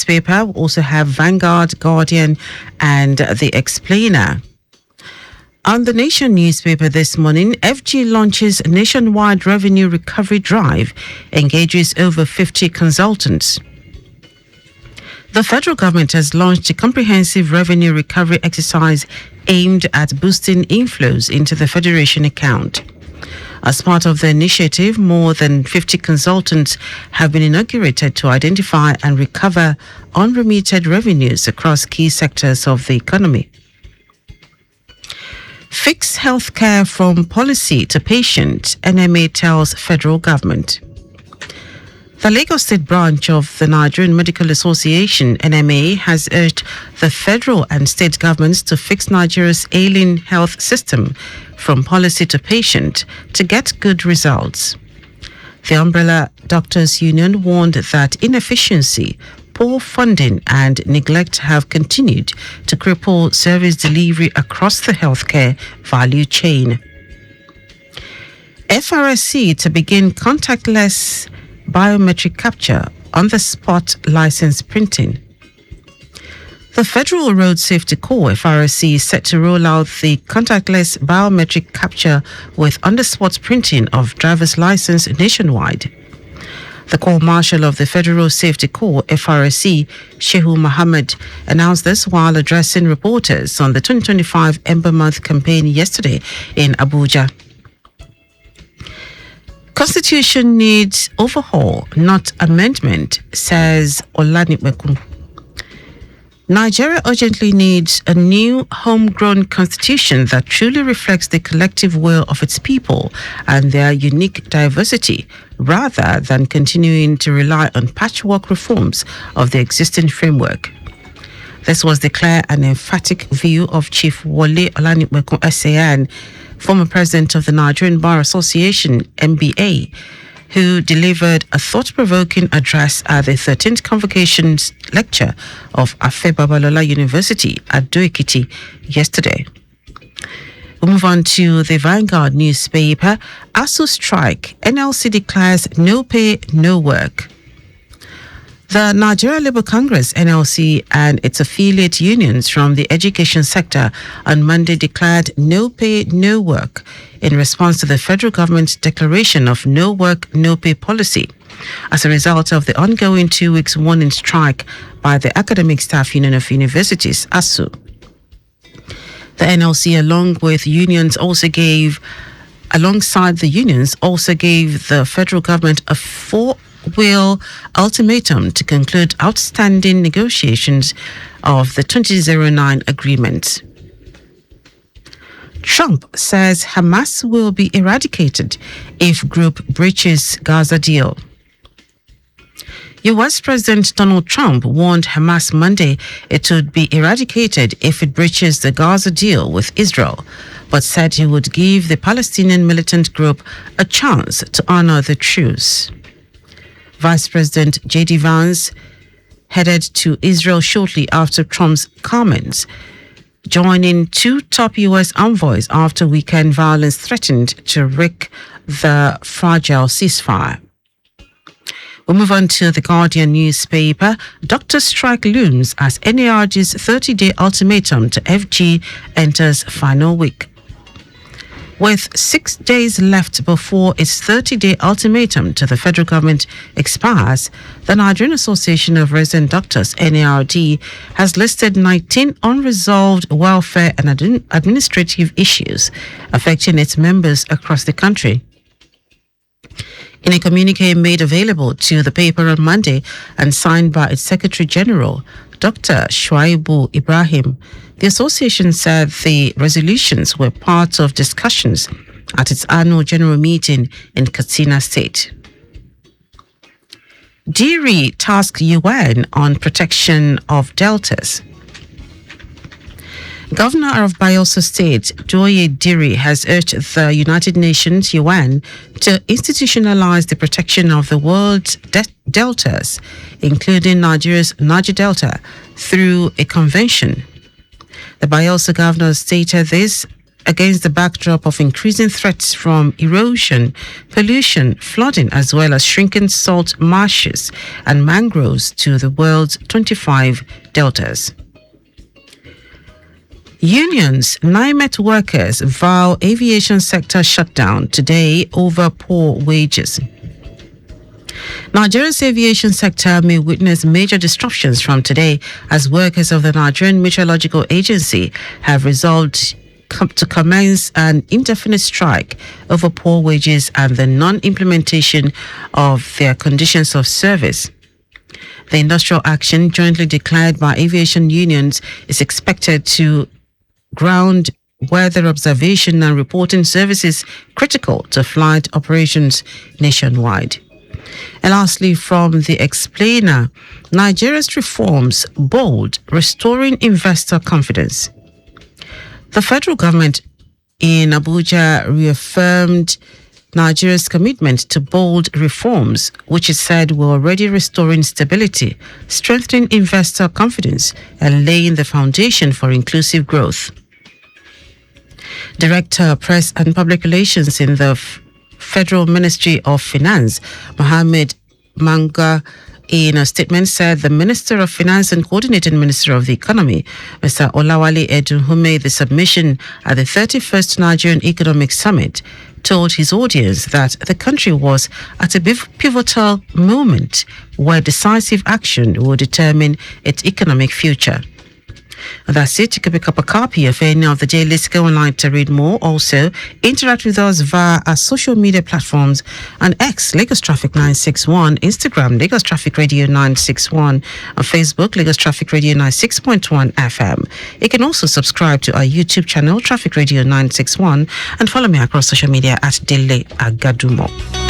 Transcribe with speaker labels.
Speaker 1: newspaper. We also have Vanguard, Guardian, and The Explainer. On the Nation newspaper this morning, FG launches nationwide revenue recovery drive, engages over 50 consultants. The federal government has launched a comprehensive revenue recovery exercise aimed at boosting inflows into the Federation account. As part of the initiative, more than 50 consultants have been inaugurated to identify and recover unremitted revenues across key sectors of the economy. Fix healthcare from policy to patient, NMA tells federal government. The Lagos State branch of the Nigerian Medical Association, NMA, has urged the federal and state governments to fix Nigeria's ailing health system from policy to patient to get good results. The Umbrella Doctors Union warned that inefficiency, poor funding and neglect have continued to cripple service delivery across the healthcare value chain. FRSC to begin contactless biometric capture on the spot license printing. The Federal Road Safety Corps, FRSC, is set to roll out the contactless biometric capture with on-the-spot printing of driver's license nationwide. The Corps Marshal of the Federal Safety Corps, FRSC, Shehu Mohammed, announced this while addressing reporters on the 2025 Ember Month campaign yesterday in Abuja. Constitution needs overhaul, not amendment, says Olanipekun. Nigeria urgently needs a new homegrown constitution that truly reflects the collective will of its people and their unique diversity, rather than continuing to rely on patchwork reforms of the existing framework. This was the clear and emphatic view of Chief Wole Olanipekun SAN, former president of the Nigerian Bar Association, NBA, who delivered a thought-provoking address at the 13th Convocations Lecture of Afe Babalola University at Doekiti yesterday. We move on to the Vanguard newspaper. ASU strike, NLC declares no pay, no work. The Nigeria Labour Congress, NLC, and its affiliate unions from the education sector on Monday declared no pay, no work in response to the federal government's declaration of no work, no pay policy as a result of the ongoing 2 weeks warning strike by the Academic Staff Union of Universities, ASU. The NLC, alongside the unions, also gave the federal government a four-wheel ultimatum to conclude outstanding negotiations of the 2009 agreement. Trump says Hamas will be eradicated if group breaches Gaza deal. U.S. President Donald Trump warned Hamas Monday it would be eradicated if it breaches the Gaza deal with Israel, but said he would give the Palestinian militant group a chance to honor the truce. Vice President J.D. Vance headed to Israel shortly after Trump's comments, joining two top U.S. envoys after weekend violence threatened to wreck the fragile ceasefire. We'll move on to the Guardian newspaper. Doctor strike looms as NARG's 30-day ultimatum to FG enters final week. With 6 days left before its 30-day ultimatum to the federal government expires, the Nigerian Association of Resident Doctors, NARD, has listed 19 unresolved welfare and administrative issues affecting its members across the country. In a communique made available to the paper on Monday and signed by its Secretary General, Dr. Shuaibu Ibrahim, the association said the resolutions were part of discussions at its annual general meeting in Katsina State. DIRI tasked UN on protection of deltas. Governor of Bayelsa State, Joye Diri, has urged the United Nations, UN, to institutionalize the protection of the world's deltas, including Nigeria's Niger Delta, through a convention. The Bayelsa governor stated this against the backdrop of increasing threats from erosion, pollution, flooding, as well as shrinking salt marshes and mangroves to the world's 25 deltas. Unions, NIMET workers vow aviation sector shutdown today over poor wages. Nigeria's aviation sector may witness major disruptions from today as workers of the Nigerian Meteorological Agency have resolved to commence an indefinite strike over poor wages and the non-implementation of their conditions of service. The industrial action, jointly declared by aviation unions, is expected to ground weather observation and reporting services critical to flight operations nationwide. And lastly, from the Explainer, Nigeria's reforms bold, restoring investor confidence. The federal government in Abuja reaffirmed Nigeria's commitment to bold reforms, which it said were already restoring stability, strengthening investor confidence, and laying the foundation for inclusive growth. Director, Press and Public Relations in the Federal Ministry of Finance, Mohammed Manga, in a statement said the Minister of Finance and Coordinating Minister of the Economy, Mr. Olawale Edun, who made the submission at the 31st Nigerian Economic Summit, told his audience that the country was at a pivotal moment where decisive action will determine its economic future. That's it. You can pick up a copy of any of the dailies. Go online to read more. Also, interact with us via our social media platforms on X, Lagos Traffic 961, Instagram, Lagos Traffic Radio 961, on Facebook, Lagos Traffic Radio 96.1 FM. You can also subscribe to our YouTube channel, Traffic Radio 961, and follow me across social media at Dele Agadumo.